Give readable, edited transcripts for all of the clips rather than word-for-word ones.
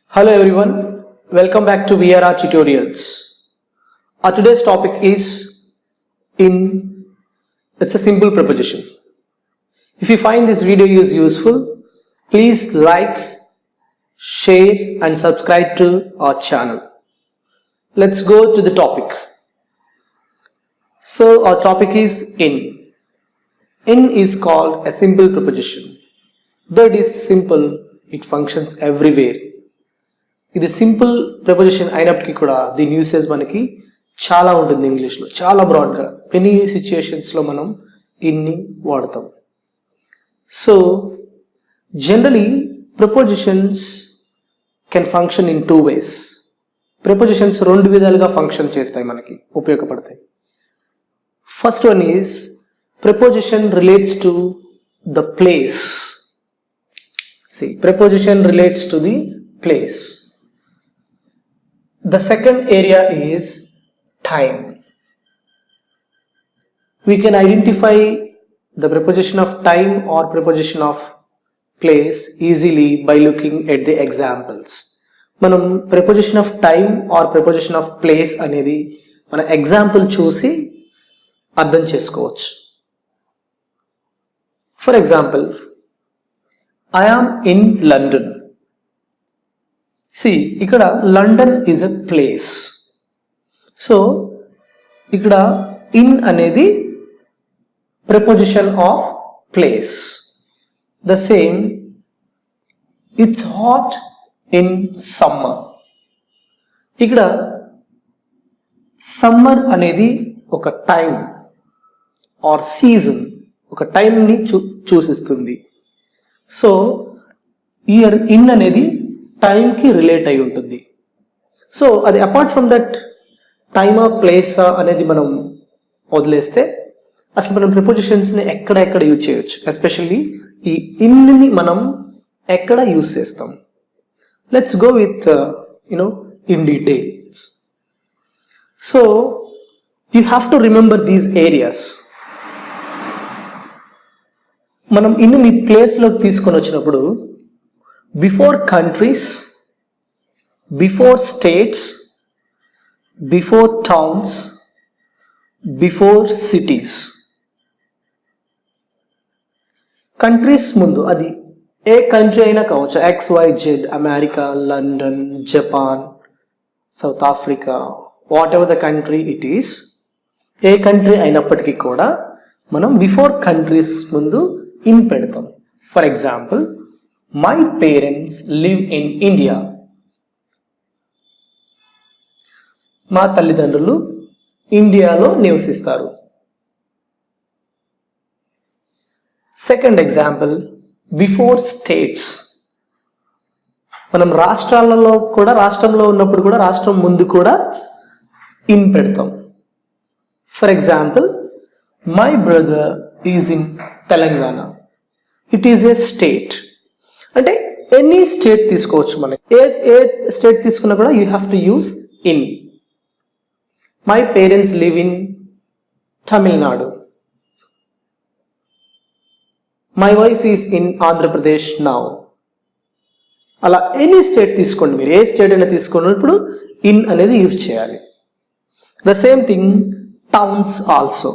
Hello everyone, welcome back to VRR Tutorials. Our today's topic is it's a simple preposition. If you find this video is useful, please like, share and subscribe to our channel. Let's go to the topic. So our topic is in. In is called a simple preposition. Though it is simple, it functions everywhere. ఇది simple preposition అయినప్పటికీ కూడా దీని usage మనకి చాలా ఉంటుంది ఇంగ్లీష్లో, చాలా బ్రాడ్గా. మెనీ సిచ్యుయేషన్స్లో మనం ఇన్ని వాడతాం. So generally prepositions can function in two ways. Prepositions రెండు విధాలుగా ఫంక్షన్ చేస్తాయి, మనకి ఉపయోగపడతాయి. First one is preposition relates to the place. Preposition relates to the place. The second area is time. We can identify the preposition of time or preposition of place easily by looking at the examples. మనం preposition of time or preposition of place అనేది మన example చూసి అర్థం చేసుకోవచ్చు. For example, I am in London. See, ఇక్కడ London is a place. So, ఇక్కడ in అనేది preposition of place. The same, it's hot in summer. ఇక్కడ summer అనేది ఒక time or season, ఒక time ని సూచిస్తుంది. సో ఇయర్ ఇన్ అనేది టైంకి రిలేట్ అయి ఉంటుంది. సో అది అపార్ట్ ఫ్రమ్ దట్ టైమా ప్లేసా అనేది మనం వదిలేస్తే అసలు మనం ప్రిపోజిషన్స్ని ఎక్కడ యూజ్ చేయొచ్చు. ఎస్పెషల్లీ ఈ ఇన్ని మనం ఎక్కడ యూజ్ చేస్తాం. Let's go with in details. So you have to remember these areas. మనం ఇన్ని ప్లేస్లోకి తీసుకొని వచ్చినప్పుడు before countries, before states, before towns, before cities. Countries ముందు అది ఏ కంట్రీ అయినా కావచ్చు, XYZ, America, London, Japan, south Africa, what ever the country it is. A country అయినప్పటికీ కూడా మనం బిఫోర్ కంట్రీస్ ముందు ఇన్ పెడతాం. For example, my parents live in India. మా తల్లిదండ్రులు ఇండియాలో నివసిస్తారు. Second example, before states. మనం రాష్ట్రంలో ఉన్నప్పుడు కూడా రాష్ట్రం ముందు కూడా ఇన్ పెడతాం. For example, my brother is in Telangana. It is a state. అంటే ఎనీ స్టేట్ తీసుకోవచ్చు. మనం ఏ స్టేట్ తీసుకున్నా కూడా you have to use in. My parents live in Tamil Nadu. My wife is in Andhra Pradesh now. అలా ఎనీ స్టేట్ తీసుకోండి, మీరు ఏ స్టేట్ అయినా తీసుకున్నప్పుడు ఇన్ అనేది యూజ్ చేయాలి. The same thing towns also.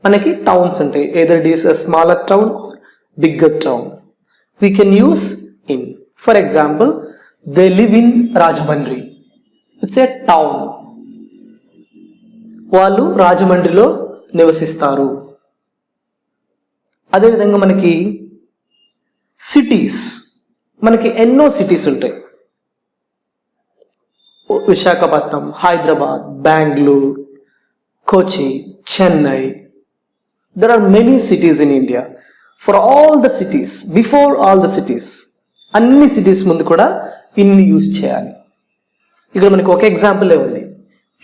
మనకి టౌన్స్ ఉంటాయి, either it is a smaller town or bigger town. We can use in. For example, they live in Rajahmundry. It's a town. వాళ్ళు రాజమండ్రిలో నివసిస్తారు. అదేవిధంగా మనకి సిటీస్, మనకి ఎన్నో సిటీస్ ఉంటాయి. విశాఖపట్నం, హైదరాబాద్, బెంగళూరు, కోచి, Chennai. There are many cities in India. For all the cities, before all the cities, అన్ని cities ముందు కూడా ఇన్ని యూజ్ చేయాలి. ఇక్కడ మనకి ఒక ఎగ్జాంపుల్ ఉంది.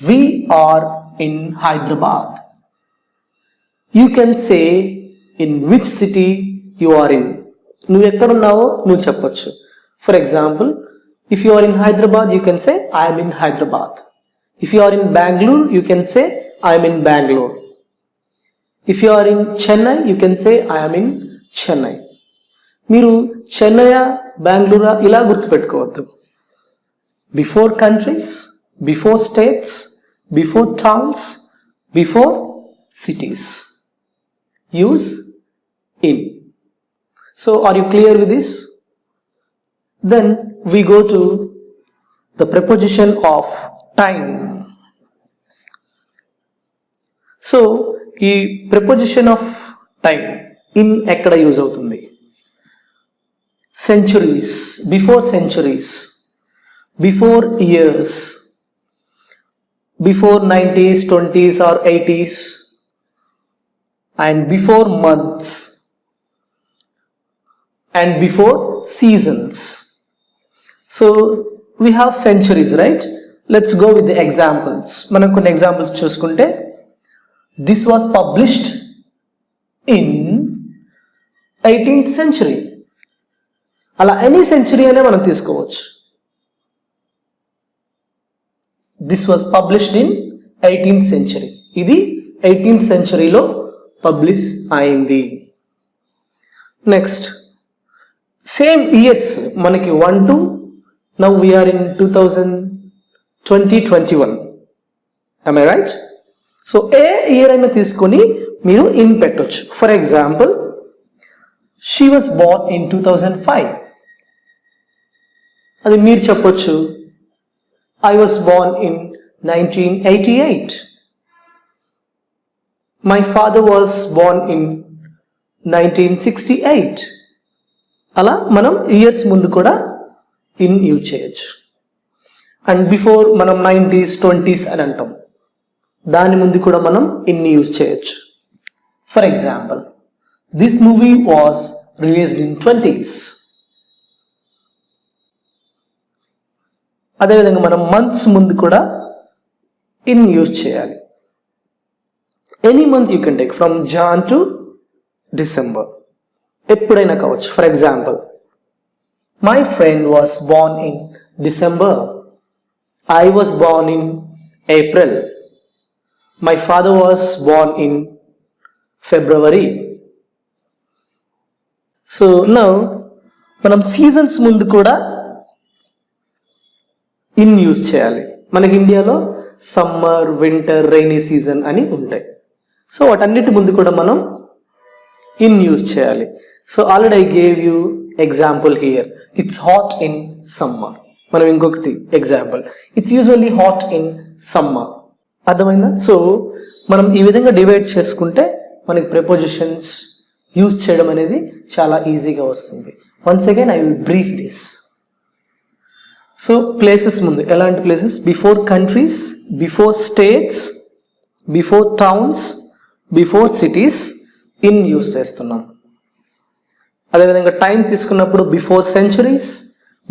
We are in Hyderabad. You can say in which city you are in. నువ్వు ఎక్కడున్నావో నువ్వు చెప్పొచ్చు. For example, if you are in Hyderabad, you can say I am in Hyderabad. If you are in Bangalore, you can say I am in Bangalore. If you are in Chennai, you can say I am in Chennai. మీరు చెన్నై, బెంగళూరా ఇలా గుర్తుపెట్టుకోవద్దు. Before countries, before states, before towns, before cities. Use in. So are you clear with this? Then we go to the preposition of time. So ఈ preposition of time in ఎక్కడ use అవుతుంది? Centuries, before years, before 90s, 20s or 80s, and before months, and before seasons. So we have centuries, right? Let's go with the examples. మనం కొన్ని examples చూసుకుంటే, this was published in 18th century. అలా any century అనే మనం తీసుకోవచ్చు. This was published in 18th century. ఇది 18th centuryలో publish అయింది. Next same years మనకి 1 to now we are in 2021. am I right? So A year అయినా తీసుకొని మీరు ఇన్ పెట్టొచ్చు. For example she was born in 2005. అది మీరు చెప్పొచ్చు I was born in 1988. My father was born in 1968. అలా మనం ఇయర్స్ ముందు కూడా ఇన్ యూజ్ చేయొచ్చు. అండ్ బిఫోర్ మనం 90s, 20s అని అంటాం, దాని ముందు కూడా మనం ఇన్ యూజ్ చేయొచ్చు. For example this movie was released in 20s. అదేవిధంగా మనం మంత్స్ ముందు కూడా ఇన్ యూజ్ చేయాలి. Any month you can take from Jan to December, ఎప్పుడైనా కావచ్చు. For example my friend was Born in December, I was Born in April, my father was Born in February. So now మనం seasons ముందు కూడా in use చేయాలి. మనకి ఇండియాలో summer, winter, rainy season అని ఉంటాయి. సో వాటన్నిటి ముందు కూడా మనం ఇన్ యూజ్ చేయాలి. So already I gave you example here, it's hot in summer. మనం ఇంకొకటి example, it's usually hot in summer. అర్థమైందా? సో మనం ఈ విధంగా డివైడ్ చేసుకుంటే మనకి ప్రిపోజిషన్స్ యూజ్ చేయడం అనేది చాలా ఈజీగా వస్తుంది. Once again I will brief this. So places ముందు ఎలాంటి places? Before countries, before states, before towns, before cities in use చేస్తున్నాం. అదేవిధంగా టైం తీసుకున్నప్పుడు before centuries,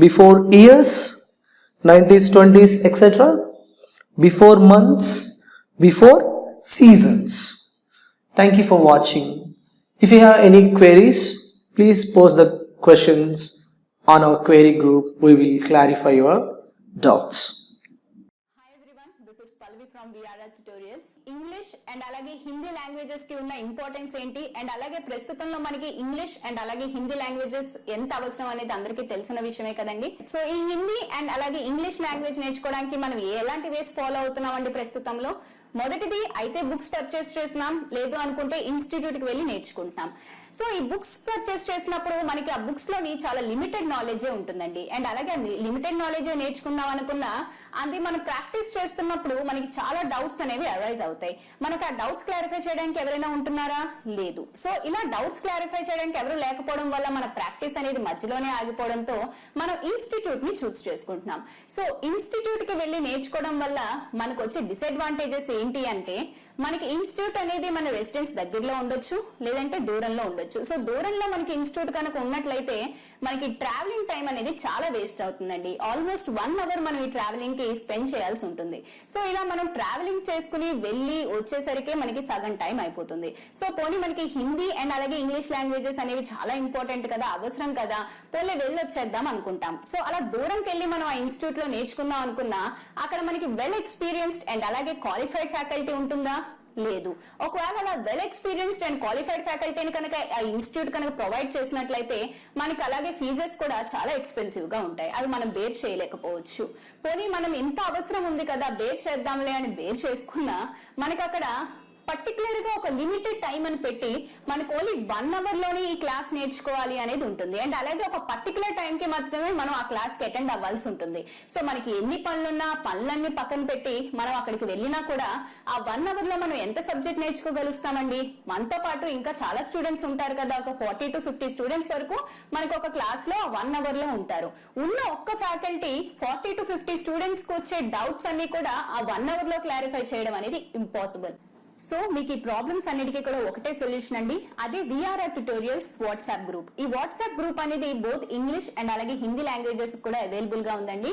before years, 90s, 20s, etcetera, before months, before seasons. Thank you for watching. If you have any queries, please post the questions on our query group. We will clarify your doubts. Hi everyone, this is Palvi from VRR Tutorials. English and alage Hindi languages ki unna importance enti and alage ప్రస్తుతంలో మనకి English and అలాగే Hindi languages ఎంత అవసరం అనేది అందరికీ తెలిసిన విషయమే కదండి. So ఈ హిందీ అండ్ అలాగే ఇంగ్లీష్ లాంగ్వేజ్ నేర్చుకోవడానికి మనం ఎలాంటి వేస్ ఫాలో అవుతున్నామండి ప్రస్తుతంలో? మొదటిది అయితే బుక్స్ పర్చేస్ చేస్తున్నాం, లేదు అనుకుంటే ఇన్స్టిట్యూట్కి వెళ్ళి నేర్చుకుంటున్నాం. సో ఈ బుక్స్ పర్చేస్ చేసినప్పుడు మనకి ఆ బుక్స్ లోని చాలా లిమిటెడ్ నాలెడ్జే ఉంటుందండి. అండ్ అలాగే లిమిటెడ్ నాలెడ్జే నేర్చుకుందాం అనుకున్నా అది మనం ప్రాక్టీస్ చేస్తున్నప్పుడు మనకి చాలా డౌట్స్ అనేవి అరైజ్ అవుతాయి. మనకు ఆ డౌట్స్ క్లారిఫై చేయడానికి ఎవరైనా ఉంటున్నారా? లేదు. సో ఇలా డౌట్స్ క్లారిఫై చేయడానికి ఎవరు లేకపోవడం వల్ల మన ప్రాక్టీస్ అనేది మధ్యలోనే ఆగిపోవడంతో మనం ఇన్స్టిట్యూట్ ని చూస్ చేసుకుంటున్నాం. సో ఇన్స్టిట్యూట్ కి వెళ్ళి నేర్చుకోవడం వల్ల మనకు వచ్చే డిసడ్వాంటేజెస్ ఏంటి అంటే, మనకి ఇన్స్టిట్యూట్ అనేది మన రెసిడెన్స్ దగ్గరలో ఉండొచ్చు, లేదంటే దూరంలో ఉండొచ్చు. సో దూరంలో మనకి ఇన్స్టిట్యూట్ కనుక ఉన్నట్లయితే మనకి ట్రావెలింగ్ టైం అనేది చాలా వేస్ట్ అవుతుందండి. ఆల్మోస్ట్ 1 hour మనం ఈ ట్రావెలింగ్ కి స్పెండ్ చేయాల్సి ఉంటుంది. సో ఇలా మనం ట్రావెలింగ్ చేసుకుని వెళ్ళి వచ్చేసరికి మనకి సగం టైం అయిపోతుంది. సో పోనీ మనకి హిందీ అండ్ అలాగే ఇంగ్లీష్ లాంగ్వేజెస్ అనేవి చాలా ఇంపార్టెంట్ కదా, అవసరం కదా, పోలే వెళ్ళొచ్చేద్దాం అనుకుంటాం. సో అలా దూరంకి వెళ్ళి మనం ఆ ఇన్స్టిట్యూట్ లో నేర్చుకుందాం అనుకున్నా అక్కడ మనకి వెల్ ఎక్స్పీరియన్స్డ్ అండ్ అలాగే క్వాలిఫైడ్ ఫ్యాకల్టీ ఉంటుందా? లేదు. ఒకవేళ అలా వెల్ ఎక్స్పీరియన్స్డ్ అండ్ క్వాలిఫైడ్ ఫ్యాకల్టీని కనుక ఆ ఇన్స్టిట్యూట్ కనుక ప్రొవైడ్ చేసినట్లయితే మనకి అలాగే ఫీజెస్ కూడా చాలా ఎక్స్పెన్సివ్ గా ఉంటాయి. అవి మనం బేర్ చేయలేకపోవచ్చు. పోనీ మనం ఇంత అవసరం ఉంది కదా బేర్ చేద్దాంలే అని బేర్ చేసుకున్నా మనకి అక్కడ పర్టికులర్ గా ఒక లిమిటెడ్ టైం అని పెట్టి మనకు ఓన్లీ 1 అవర్ లోనే ఈ క్లాస్ నేర్చుకోవాలి అనేది ఉంటుంది. అండ్ అలాగే ఒక పర్టికులర్ టైం కి మాత్రమే మనం ఆ క్లాస్ కి అటెండ్ అవ్వాల్సి ఉంటుంది. సో మనకి ఎన్ని పనులున్నా పనులన్నీ పక్కన పెట్టి మనం అక్కడికి వెళ్ళినా కూడా ఆ 1 అవర్ లో మనం ఎంత సబ్జెక్ట్ నేర్చుకోగలుగుతామండి? మనతో పాటు ఇంకా చాలా స్టూడెంట్స్ ఉంటారు కదా, ఒక 40 to 50 స్టూడెంట్స్ వరకు మనకు ఒక క్లాస్ లో 1 అవర్ లో ఉంటారు. ఉన్న ఒక్క ఫ్యాకల్టీ 40 to 50 స్టూడెంట్స్ కు వచ్చే డౌట్స్ అన్ని కూడా ఆ 1 అవర్ లో క్లారిఫై చేయడం అనేది ఇంపాసిబుల్. సో మీకు ఈ ప్రాబ్లమ్స్ అన్నిటికీ కూడా ఒకటే సొల్యూషన్ అండి, అదే VRR Tutorials వాట్సాప్ గ్రూప్. ఈ వాట్సాప్ గ్రూప్ అనేది బోత్ ఇంగ్లీష్ అండ్ అలాగే హిందీ లాంగ్వేజెస్ కూడా అవైలబుల్ గా ఉందండి.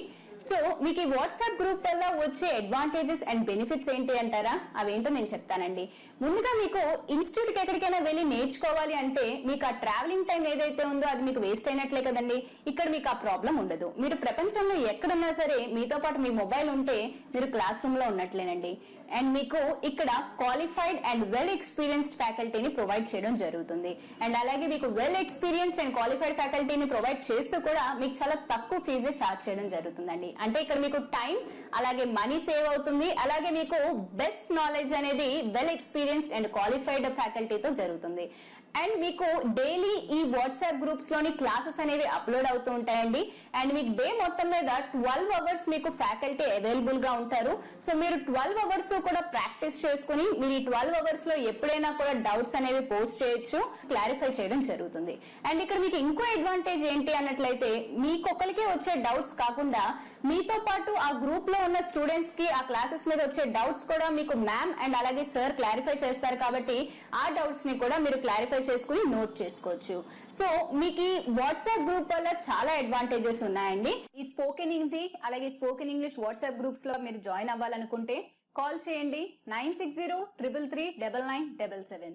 సో మీకు ఈ వాట్సాప్ గ్రూప్ వల్ల వచ్చే అడ్వాంటేజెస్ అండ్ బెనిఫిట్స్ ఏంటి అంటారా? అవేంటో నేను చెప్తానండి. ముందుగా మీకు ఇన్స్టిట్యూట్ కి ఎక్కడికైనా వెళ్ళి నేర్చుకోవాలి అంటే మీకు ఆ ట్రావెలింగ్ టైం ఏదైతే ఉందో అది మీకు వేస్ట్ అయినట్లే కదండి. ఇక్కడ మీకు ఆ ప్రాబ్లం ఉండదు. మీరు ప్రపంచంలో ఎక్కడున్నా సరే మీతో పాటు మీ మొబైల్ ఉంటే మీరు క్లాస్ రూమ్ లో ఉన్నట్లేనండి. అండ్ మీకు ఇక్కడ క్వాలిఫైడ్ అండ్ వెల్ ఎక్స్పీరియన్స్డ్ ఫ్యాకల్టీని ప్రొవైడ్ చేయడం జరుగుతుంది. అండ్ అలాగే మీకు వెల్ ఎక్స్పీరియన్స్డ్ అండ్ క్వాలిఫైడ్ ఫ్యాకల్టీని ప్రొవైడ్ చేస్తూ కూడా మీకు చాలా తక్కువ ఫీజే ఛార్జ్ చేయడం జరుగుతుందండి. అంటే ఇక్కడ మీకు టైం అలాగే మనీ సేవ్ అవుతుంది. అలాగే మీకు బెస్ట్ నాలెడ్జ్ అనేది వెల్ ఎక్స్పీరియన్స్డ్ అండ్ క్వాలిఫైడ్ ఫ్యాకల్టీతో జరుగుతుంది. అండ్ మీకు డైలీ ఈ వాట్సాప్ గ్రూప్స్ లోని క్లాసెస్ అనేవి అప్లోడ్ అవుతూ ఉంటాయండి. అండ్ మీకు డే మొత్తం మీద 12 అవర్స్ మీకు ఫ్యాకల్టీ అవైలబుల్ గా ఉంటారు. సో మీరు 12 అవర్స్ కూడా ప్రాక్టీస్ చేసుకుని మీరు ఈ 12 అవర్స్ లో ఎప్పుడైనా కూడా డౌట్స్ అనేవి పోస్ట్ చేయొచ్చు, క్లారిఫై చేయడం జరుగుతుంది. అండ్ ఇక్కడ మీకు ఇంకో అడ్వాంటేజ్ ఏంటి అన్నట్లయితే మీకొకరికే వచ్చే డౌట్స్ కాకుండా మీతో పాటు ఆ గ్రూప్ లో ఉన్న స్టూడెంట్స్ కి ఆ క్లాసెస్ మీద వచ్చే డౌట్స్ కూడా మీకు మ్యామ్ అండ్ అలాగే సార్ క్లారిఫై చేస్తారు. కాబట్టి ఆ డౌట్స్ ని కూడా మీరు క్లారిఫై చేసుకుని నోట్ చేసుకోవచ్చు. సో మీకు ఈ వాట్సాప్ గ్రూప్ వల్ల చాలా అడ్వాంటేజెస్ ఉన్నాయండి. ఈ స్పోకెన్ హిందీ అలాగే స్పోకెన్ ఇంగ్లీష్ వాట్సాప్ గ్రూప్స్ లో మీరు జాయిన్ అవ్వాలనుకుంటే కాల్ చేయండి 9603339977.